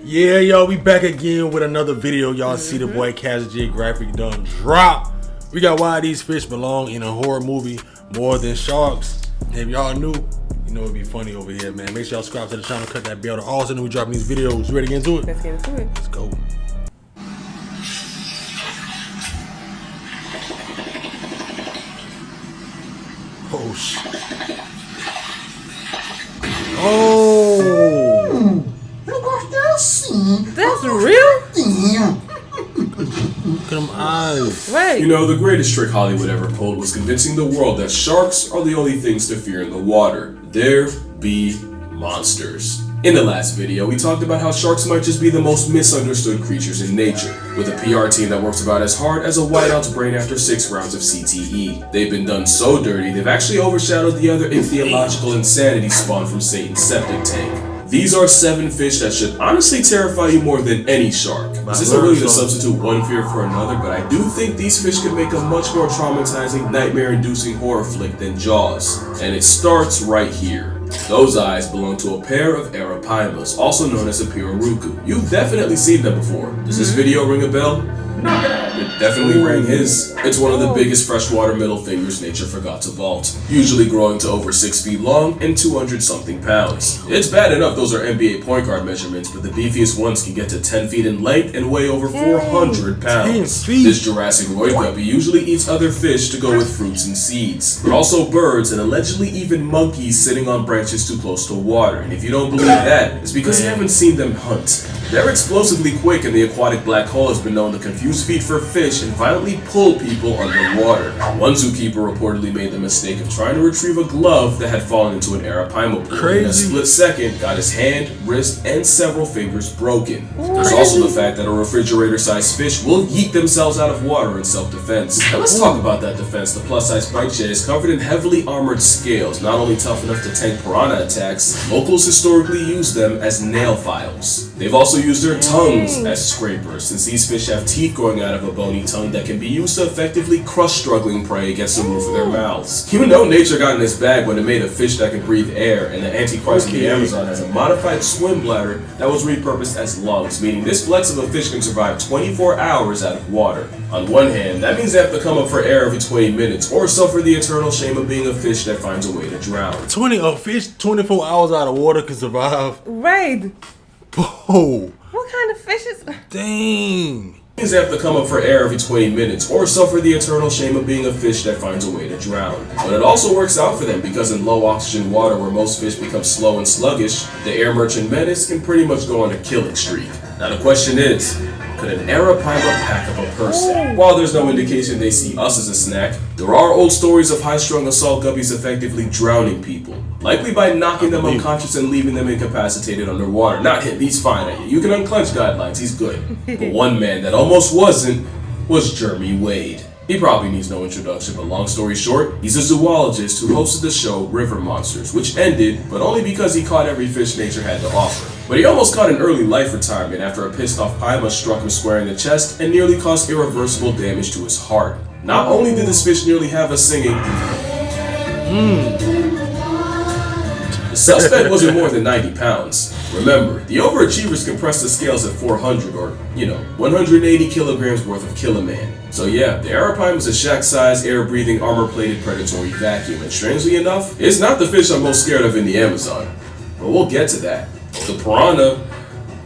Yeah, y'all, we back again with another video. Y'all see the boy Geographic done drop. We got why these fish belong in a horror movie more than sharks. If y'all knew, you know it'd be funny over here, man. Make sure y'all subscribe to the channel, cut that bell to all, so we dropping these videos. You ready to get into it? Let's get into it. Let's go. Oh shit. Oh. That's real? Look at them eyes. Right. You know, the greatest trick Hollywood ever pulled was convincing the world that sharks are the only things to fear in the water. There be monsters. In the last video, we talked about how sharks might just be the most misunderstood creatures in nature, with a PR team that works about as hard as a whiteout's brain after 6 rounds of CTE. They've been done so dirty, they've actually overshadowed the other ichthyological insanity spawned from Satan's septic tank. These are 7 fish that should honestly terrify you more than any shark. This isn't really to substitute one fear for another, but I do think these fish could make a much more traumatizing, nightmare-inducing horror flick than Jaws. And it starts right here. Those eyes belong to a pair of Arapaimas, also known as a pirarucu. You've definitely seen them before. Does this video ring a bell? It definitely rang his. It's one of the biggest freshwater middle fingers nature forgot to vault, usually growing to over 6 feet long and 200-something pounds. It's bad enough those are NBA point guard measurements, but the beefiest ones can get to 10 feet in length and weigh over 400 pounds. This Jurassic roid guppy usually eats other fish to go with fruits and seeds, but also birds and allegedly even monkeys sitting on branches too close to water. And if you don't believe that, it's because you haven't seen them hunt. They're explosively quick, and the aquatic black hole has been known to confuse feet for fish and violently pull people underwater. One zookeeper reportedly made the mistake of trying to retrieve a glove that had fallen into an Arapaima pool. In a split second, got his hand, wrist, and several fingers broken. There's also the fact that a refrigerator-sized fish will yeet themselves out of water in self-defense. Now let's talk about that defense. The plus-size bite jet is covered in heavily armored scales, not only tough enough to tank piranha attacks, locals historically use them as nail files. They've also used their tongues as scrapers, since these fish have teeth growing out of a bony tongue that can be used to effectively crush struggling prey against the roof of their mouths. You know nature got in its bag when it made a fish that can breathe air, and the Antichrist in the Amazon has a modified swim bladder that was repurposed as lungs, meaning this flex of a fish can survive 24 hours out of water. On one hand, that means they have to come up for air every 20 minutes, or suffer the eternal shame of being a fish that finds a way to drown. A fish 24 hours out of water can survive. Right. Whoa. What kind of fish is... Dang. They have to come up for air every 20 minutes, or suffer the eternal shame of being a fish that finds a way to drown. But it also works out for them, because in low oxygen water where most fish become slow and sluggish, the air merchant menace can pretty much go on a killing streak. Now the question is, could an Arapaima pack up a person? While there's no indication they see us as a snack, there are old stories of high-strung assault guppies effectively drowning people, likely by knocking them unconscious and leaving them incapacitated underwater. Not him, he's fine. You can unclench guidelines, he's good. But one man that almost wasn't was Jeremy Wade. He probably needs no introduction, but long story short, he's a zoologist who hosted the show River Monsters, which ended, but only because he caught every fish nature had to offer. But he almost caught an early life retirement after a pissed-off Paima struck him square in the chest and nearly caused irreversible damage to his heart. Not only did this fish nearly have us singing, the suspect wasn't more than 90 pounds. Remember, the overachievers compress the scales at 400 or, 180 kilograms worth of kill a man. So yeah, the Arapaima is a shack-sized, air-breathing, armor-plated predatory vacuum, and strangely enough, it's not the fish I'm most scared of in the Amazon. But we'll get to that. The piranha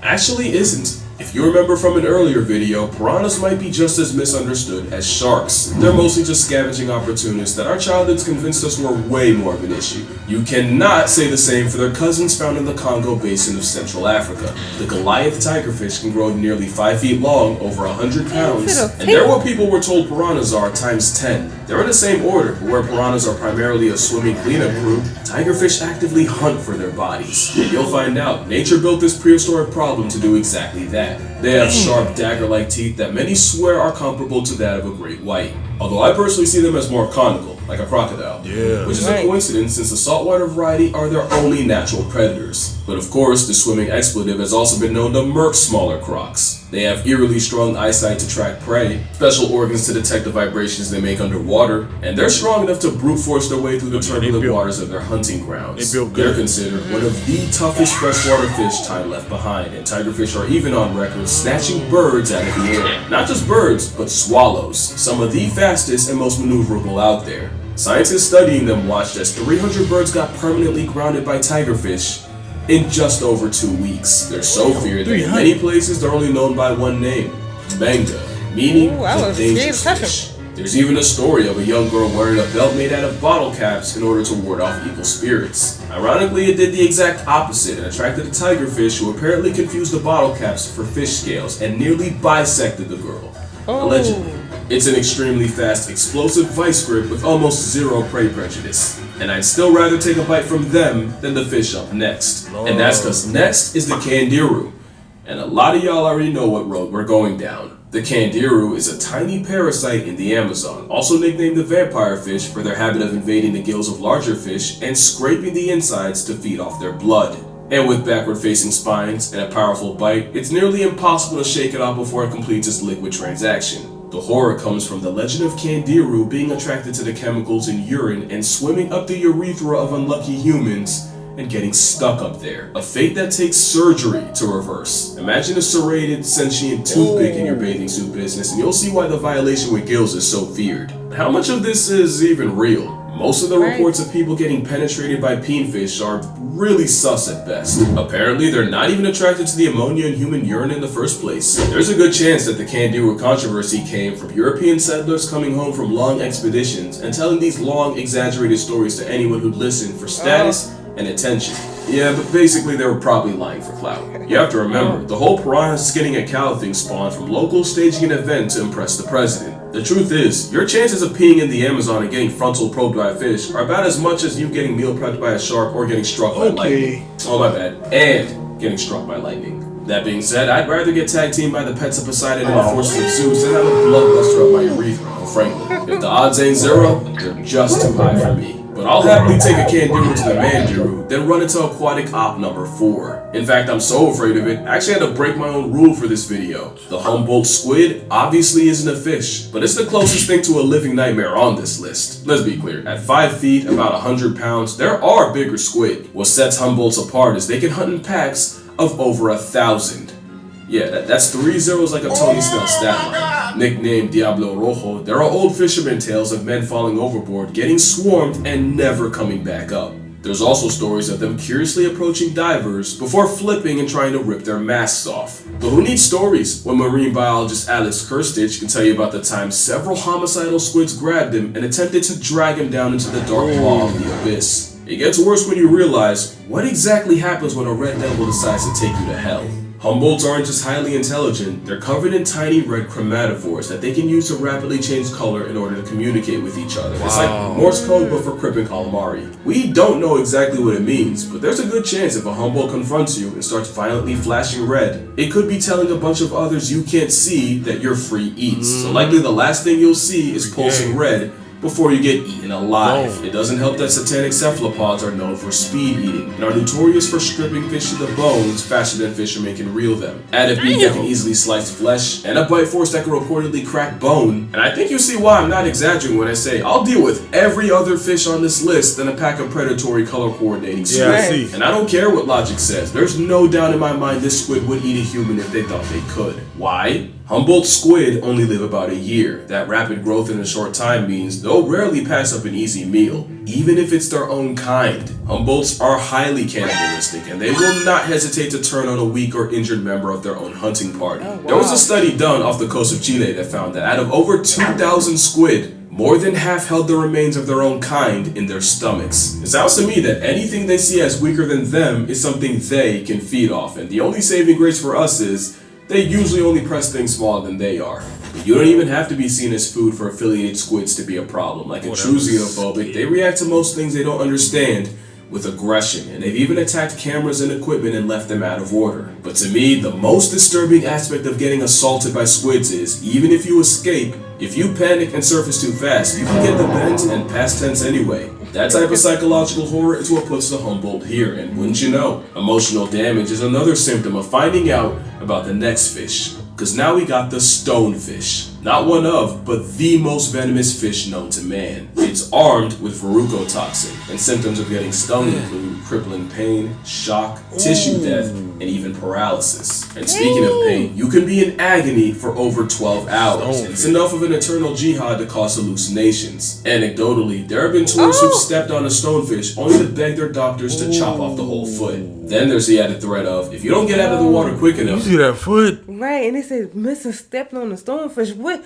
actually isn't. If you remember from an earlier video, piranhas might be just as misunderstood as sharks. They're mostly just scavenging opportunists that our childhoods convinced us were way more of an issue. You cannot say the same for their cousins found in the Congo basin of Central Africa. The Goliath tigerfish can grow nearly 5 feet long, over 100 pounds, and they're what people were told piranhas are times 10. They're in the same order, but where piranhas are primarily a swimming cleanup crew, tigerfish actively hunt for their bodies. And you'll find out, nature built this prehistoric problem to do exactly that. They have sharp dagger-like teeth that many swear are comparable to that of a great white. Although I personally see them as more conical, like a crocodile. Which is a coincidence since the saltwater variety are their only natural predators. But of course, the swimming expletive has also been known to murk smaller crocs. They have eerily strong eyesight to track prey, special organs to detect the vibrations they make underwater, and they're strong enough to brute force their way through the turbulent waters of their hunting grounds. They're considered one of the toughest freshwater fish time left behind, and tigerfish are even on record snatching birds out of the air. Not just birds, but swallows, some of the fastest and most maneuverable out there. Scientists studying them watched as 300 birds got permanently grounded by tigerfish in just over 2 weeks. They're so feared that in many places they're only known by one name, manga, meaning the dangerous fish. There's even a story of a young girl wearing a belt made out of bottle caps in order to ward off evil spirits. Ironically, it did the exact opposite and attracted a tigerfish who apparently confused the bottle caps for fish scales and nearly bisected the girl. Allegedly. It's an extremely fast, explosive vice grip with almost zero prey prejudice. And I'd still rather take a bite from them than the fish up next. And that's because next is the Candiru. And a lot of y'all already know what road we're going down. The Candiru is a tiny parasite in the Amazon, also nicknamed the vampire fish for their habit of invading the gills of larger fish and scraping the insides to feed off their blood. And with backward-facing spines and a powerful bite, it's nearly impossible to shake it off before it completes its liquid transaction. The horror comes from the legend of Candiru being attracted to the chemicals in urine and swimming up the urethra of unlucky humans and getting stuck up there. A fate that takes surgery to reverse. Imagine a serrated, sentient toothpick in your bathing suit business and you'll see why the violation with gills is so feared. How much of this is even real? Most of the reports of people getting penetrated by peenfish are really sus at best. Apparently, they're not even attracted to the ammonia in human urine in the first place. There's a good chance that the Candiru controversy came from European settlers coming home from long expeditions and telling these long, exaggerated stories to anyone who'd listen for status and attention. Yeah, but basically they were probably lying for clout. You have to remember, the whole piranha skinning a cow thing spawned from locals staging an event to impress the president. The truth is, your chances of peeing in the Amazon and getting frontal probed by a fish are about as much as you getting meal prepped by a shark or getting struck by lightning. Oh my bad. And getting struck by lightning. That being said, I'd rather get tag teamed by the pets of Poseidon and the forces of Zeus than have a bloodbuster up my urethra. Well, frankly, if the odds ain't zero, they're just too high for me. But I'll happily take a Candiru to the Mandiru, then run into aquatic op number 4. In fact, I'm so afraid of it, I actually had to break my own rule for this video. The Humboldt squid obviously isn't a fish, but it's the closest thing to a living nightmare on this list. Let's be clear, at 5 feet, about 100 pounds, there are bigger squid. What sets Humboldts apart is they can hunt in packs of over 1,000. Yeah, that's 3 zeros like a Tony Snell stat line. Nicknamed Diablo Rojo, there are old fisherman tales of men falling overboard, getting swarmed, and never coming back up. There's also stories of them curiously approaching divers before flipping and trying to rip their masks off. But who needs stories when marine biologist Alex Kirstich can tell you about the time several homicidal squids grabbed him and attempted to drag him down into the dark maw of the abyss. It gets worse when you realize what exactly happens when a red devil decides to take you to hell. Humboldts aren't just highly intelligent, they're covered in tiny red chromatophores that they can use to rapidly change color in order to communicate with each other. It's like Morse code but for crippin' calamari. We don't know exactly what it means, but there's a good chance if a Humboldt confronts you and starts violently flashing red, it could be telling a bunch of others you can't see that you're free eats. So likely the last thing you'll see is pulsing red before you get eaten alive. It doesn't help that satanic cephalopods are known for speed eating and are notorious for stripping fish to the bones faster than fishermen can reel them. Add a beak that can easily slice flesh, and a bite force that can reportedly crack bone. And I think you see why I'm not exaggerating when I say I'll deal with every other fish on this list than a pack of predatory color coordinating squid. Yeah, I see. And I don't care what logic says, there's no doubt in my mind this squid would eat a human if they thought they could. Why? Humboldt squid only live about a year. That rapid growth in a short time means they'll rarely pass up an easy meal, even if it's their own kind. Humboldts are highly cannibalistic, and they will not hesitate to turn on a weak or injured member of their own hunting party. There was a study done off the coast of Chile that found that out of over 2,000 squid, more than half held the remains of their own kind in their stomachs. It sounds to me that anything they see as weaker than them is something they can feed off, and the only saving grace for us is they usually only press things smaller than they are. But you don't even have to be seen as food for affiliated squids to be a problem. Like a true xenophobic, they react to most things they don't understand with aggression, and they've even attacked cameras and equipment and left them out of order. But to me, the most disturbing aspect of getting assaulted by squids is, even if you escape, if you panic and surface too fast, you can get the bend and past tense anyway. That type of psychological horror is what puts the Humboldt here, and wouldn't you know, emotional damage is another symptom of finding out about the next fish because now we got the stonefish. Not one of, but the most venomous fish known to man. It's armed with toxin, and symptoms of getting stung include crippling pain, shock, tissue death, and even paralysis. And speaking of pain, you can be in agony for over 12 hours. It's enough of an eternal jihad to cause hallucinations. Anecdotally, there have been tourists who've stepped on a stonefish only to beg their doctors to chop off the whole foot. Then there's the added threat of, if you don't get out of the water quick enough... You see that foot? Right, and it says missing stepping on the stonefish. What?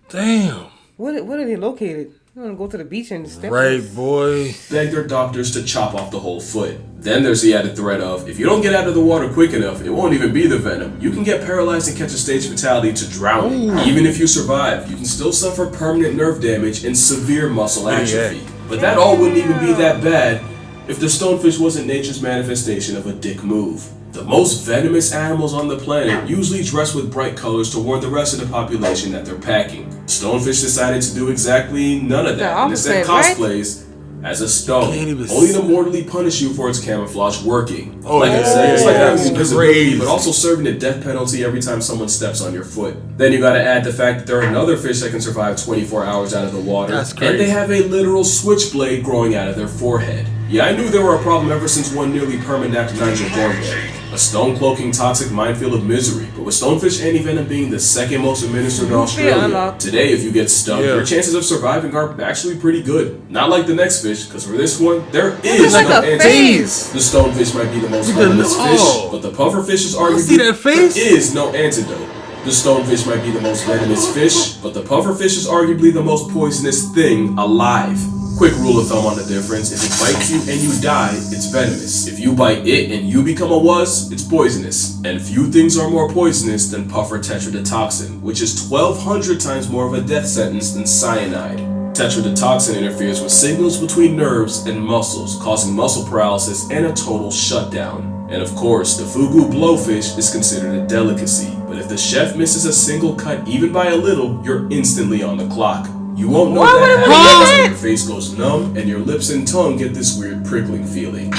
Damn. What are they located? You want to go to the beach and step Right, boy. Beg their doctors to chop off the whole foot. Then there's the added threat of, if you don't get out of the water quick enough, it won't even be the venom. You can get paralyzed and catch a stage fatality to drowning. Ooh. Even if you survive, you can still suffer permanent nerve damage and severe muscle atrophy. But that all wouldn't even be that bad if the stonefish wasn't nature's manifestation of a dick move. The most venomous animals on the planet usually dress with bright colors to warn the rest of the population that they're packing. Stonefish decided to do exactly none of that, and instead cosplays as a stone, only to mortally punish you for its camouflage working. Like I said, it's like having invisibility, but also serving the death penalty every time someone steps on your foot. Then you gotta add the fact that there are another fish that can survive 24 hours out of the water, and they have a literal switchblade growing out of their forehead. Yeah, I knew they were a problem ever since one nearly permanent Nigel Thornberry. A stone-cloaking toxic minefield of misery, but with stonefish antivenom being the second most administered in Australia, today if you get stung, your chances of surviving are actually pretty good. Not like the next fish, because for this one, there is no antidote. The stonefish might be the most venomous fish, but the pufferfish is arguably there is no antidote. The stonefish might be the most venomous fish, but the pufferfish is arguably the most poisonous thing alive. Quick rule of thumb on the difference, if it bites you and you die, it's venomous. If you bite it and you become a wuss, it's poisonous. And few things are more poisonous than puffer tetrodotoxin, which is 1,200 times more of a death sentence than cyanide. Tetrodotoxin interferes with signals between nerves and muscles, causing muscle paralysis and a total shutdown. And of course, the fugu blowfish is considered a delicacy, but if the chef misses a single cut even by a little, you're instantly on the clock. You won't know that until your face goes numb and your lips and tongue get this weird prickling feeling.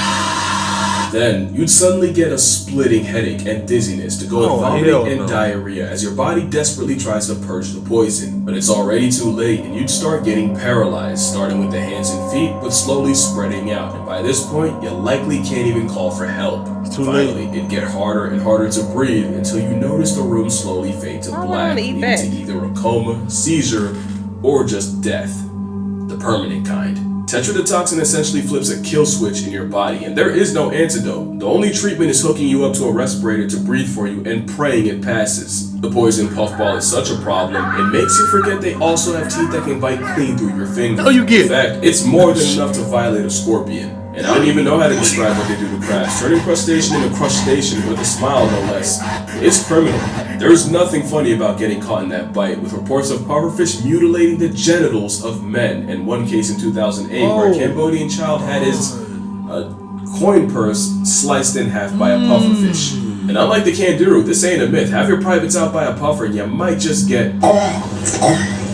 Then, you'd suddenly get a splitting headache and dizziness to go with vomiting and diarrhea as your body desperately tries to purge the poison. But it's already too late and you'd start getting paralyzed, starting with the hands and feet, but slowly spreading out. And by this point, you likely can't even call for help. Finally, it'd get harder and harder to breathe until you notice the room slowly fade to black, leading to either a coma, seizure, or just death. The permanent kind. Tetrodotoxin essentially flips a kill switch in your body, and there is no antidote. The only treatment is hooking you up to a respirator to breathe for you and praying it passes. The poison puffball is such a problem, it makes you forget they also have teeth that can bite clean through your fingers. In fact, it's more than enough to violate a scorpion. And I don't even know how to describe what they do to crabs, turning crustacean into crustacean with a smile no less. It's criminal. There's nothing funny about getting caught in that bite, with reports of pufferfish mutilating the genitals of men, and one case in 2008 where a Cambodian child had his coin purse sliced in half by a pufferfish. And unlike the Candiru, this ain't a myth. Have your privates out by a puffer and you might just get...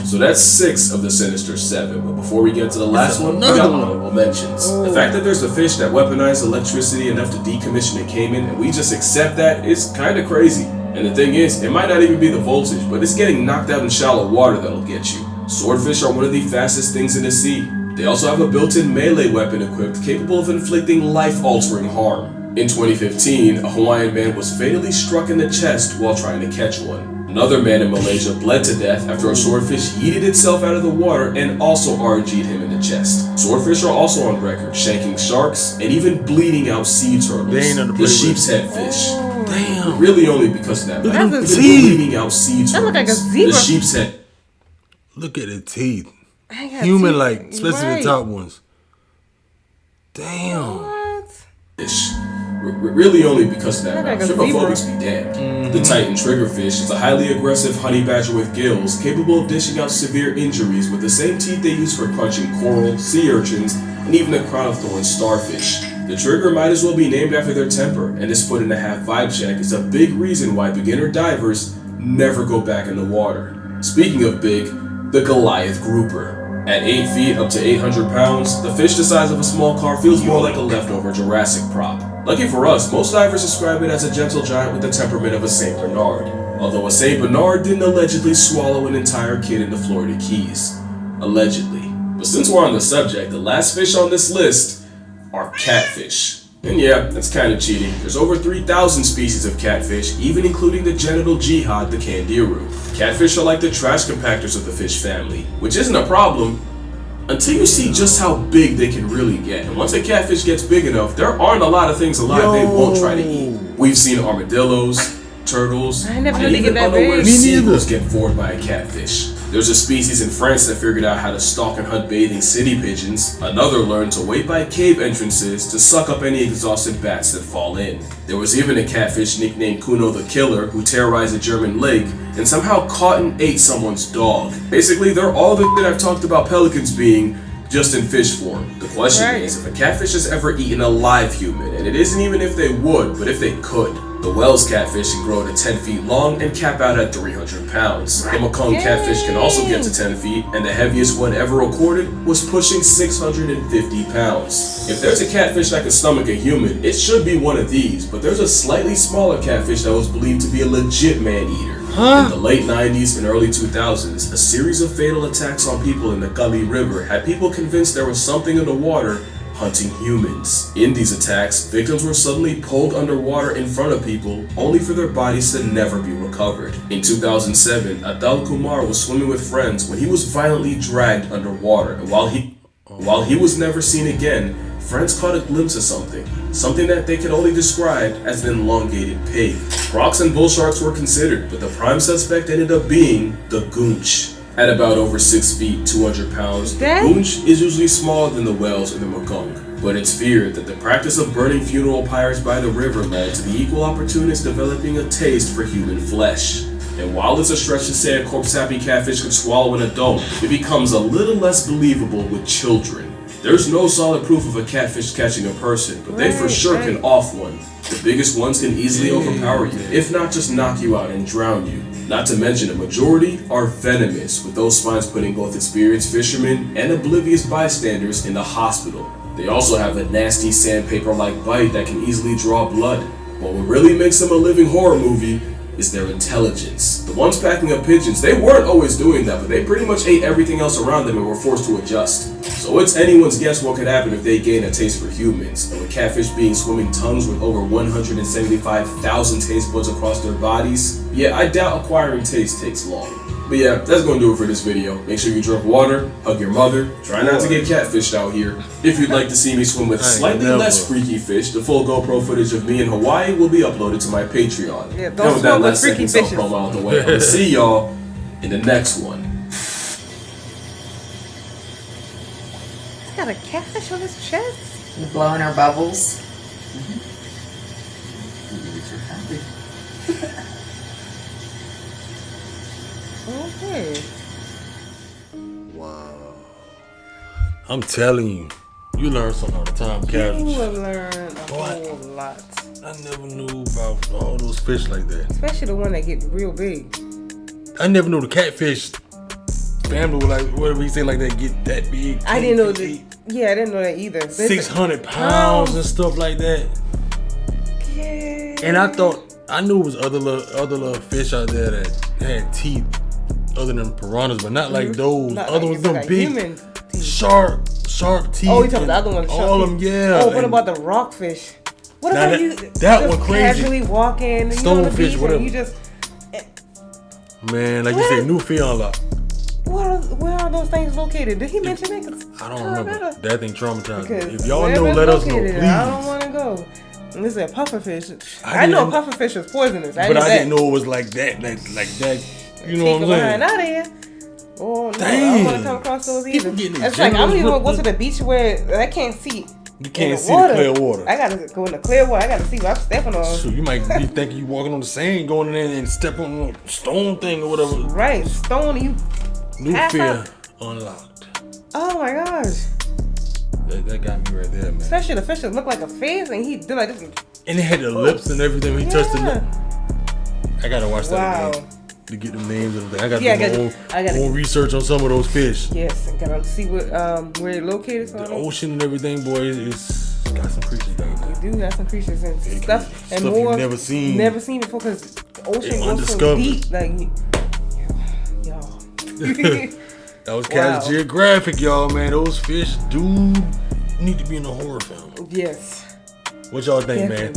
So that's 6 of the sinister 7, but before we get to the last one, we got honorable mentions. The fact that there's a fish that weaponized electricity enough to decommission a caiman and we just accept that is kinda crazy. And the thing is, it might not even be the voltage, but it's getting knocked out in shallow water that'll get you. Swordfish are one of the fastest things in the sea. They also have a built-in melee weapon equipped capable of inflicting life-altering harm. In 2015, a Hawaiian man was fatally struck in the chest while trying to catch one. Another man in Malaysia bled to death after a swordfish yeeted itself out of the water and also RG'd him in the chest. Swordfish are also on record shanking sharks and even bleeding out sea turtles. The sheep's head fish. Damn. Really only because of that. Even bleeding out sea turtles. That look like a zebra. The sheep's head. Look at the teeth. Human-like, especially the top ones. Damn. What? Fish. Really only because of that. Trypophobics be damned. The Titan triggerfish is a highly aggressive honey badger with gills, capable of dishing out severe injuries with the same teeth they use for crunching coral, sea urchins, and even the crown of thorns starfish. The trigger might as well be named after their temper, and this 1.5-foot vibe check is a big reason why beginner divers never go back in the water. Speaking of big, the Goliath grouper. At 8 feet up to 800 pounds, the fish the size of a small car feels more like a leftover Jurassic prop. Lucky for us, most divers describe it as a gentle giant with the temperament of a St. Bernard. although a Saint Bernard didn't allegedly swallow an entire kid in the Florida Keys. Allegedly. But since we're on the subject, the last fish on this list are catfish. And yeah, that's kind of cheating. There's over 3,000 species of catfish, even including the genital jihad, the Candiru. Catfish are like the trash compactors of the fish family, which isn't a problem until you see just how big they can really get. And once a catfish gets big enough, there aren't a lot of things alive they won't try to eat. We've seen armadillos, turtles, and even unaware seagulls get bored by a catfish. There's a species in France that figured out how to stalk and hunt bathing city pigeons. Another learned to wait by cave entrances to suck up any exhausted bats that fall in. There was even a catfish nicknamed Kuno the Killer who terrorized a German lake and somehow caught and ate someone's dog. Basically, they're all the that I've talked about pelicans being, just in fish form. The question is, if a catfish has ever eaten a live human, and it isn't even if they would, but if they could. The Wells catfish can grow to 10 feet long and cap out at 300 pounds. The Mekong catfish can also get to 10 feet, and the heaviest one ever recorded was pushing 650 pounds. If there's a catfish that can stomach a human, it should be one of these, but there's a slightly smaller catfish that was believed to be a legit man-eater. In the late 90s and early 2000s, a series of fatal attacks on people in the Gully River had people convinced there was something in the water hunting humans. In these attacks, victims were suddenly pulled underwater in front of people, only for their bodies to never be recovered. In 2007, Adal Kumar was swimming with friends when he was violently dragged underwater, and while he was never seen again, friends caught a glimpse of something that they could only describe as an elongated pig. Crocs and bull sharks were considered, but the prime suspect ended up being the goonch. At about over 6 feet, 200 pounds, the goonch is usually smaller than the whales or the Mekong. But it's feared that the practice of burning funeral pyres by the river led to the equal opportunists developing a taste for human flesh. And while it's a stretch to say a corpse-happy catfish could swallow an adult, it becomes a little less believable with children. There's no solid proof of a catfish catching a person, but they for sure can off one. The biggest ones can easily overpower you, if not just knock you out and drown you. Not to mention, a majority are venomous, with those spines putting both experienced fishermen and oblivious bystanders in the hospital. They also have a nasty sandpaper-like bite that can easily draw blood. But what really makes them a living horror movie is their intelligence. The ones packing up pigeons, they weren't always doing that, but they pretty much ate everything else around them and were forced to adjust. So it's anyone's guess what could happen if they gain a taste for humans. And with catfish being swimming tongues with over 175,000 taste buds across their bodies, yeah, I doubt acquiring taste takes long. But yeah, that's gonna do it for this video. Make sure you drink water, hug your mother, try not to get catfished out here. If you'd like to see me swim with slightly less freaky fish, the full GoPro footage of me in Hawaii will be uploaded to my Patreon. Yeah, don't swim with freaky fishes. Promo out the way. I'll see y'all in the next one. He's got a catfish on his chest. You're blowing our bubbles. Okay. Wow. I'm telling you, you learn something all the time, catfish. You will learn a whole lot. I never knew about all those fish like that. Especially the one that get real big. I never knew the catfish family would like, whatever he say like that, get that big. I didn't know that. Yeah, I didn't know that either. 600 pounds and stuff like that. Yeah. And I knew it was other little fish out there that had teeth other than piranhas, but not like those. Not other like ones, them big, sharp teeth. Oh, you talking about the other one? All of them, yeah. Oh, what about the rockfish? What now about that, you? That one crazy. Casually walking, stonefish, you whatever. You just man, like you said, Newfoundland. Where are those things located? Did he mention it? I don't remember. That thing traumatized me. Because If y'all know, let us know, please. I don't want to go. And this is a pufferfish. I know pufferfish is poisonous. But I didn't know it was like that. Like that. You know what I'm saying? Out of here. Oh no, dang. I don't want to come across those either. It's like I don't even go to the beach where I can't see. You can't see the clear water. I gotta go in the clear water. I gotta see what I'm stepping on. So you might be thinking you walking on the sand, going in there and step on a stone thing or whatever. Right, stone. You new fear unlocked. Oh my gosh. That got me right there, man. Especially the fish that look like a face and he did like this. And it had the lips and everything when he touched the lip. I gotta watch that again to get the names of the thing. I gotta do more research on some of those fish. Yes, and gotta see what where they're located. The ocean and everything, boy, it's got some creatures down there. You do have some creatures and stuff and more you've never seen. Never seen before because ocean goes so deep. Like, y'all. That was Cat's Geographic, y'all, man. Those fish do need to be in a horror film. Yes. What y'all think, man?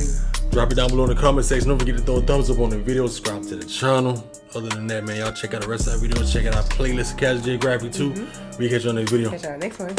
Drop it down below in the comment section. Don't forget to throw a thumbs up on the video. Subscribe to the channel. Other than that, man, y'all check out the rest of our videos. Check out our playlist of Cat's Geographic too. We catch you on the next video. Catch y'all next one.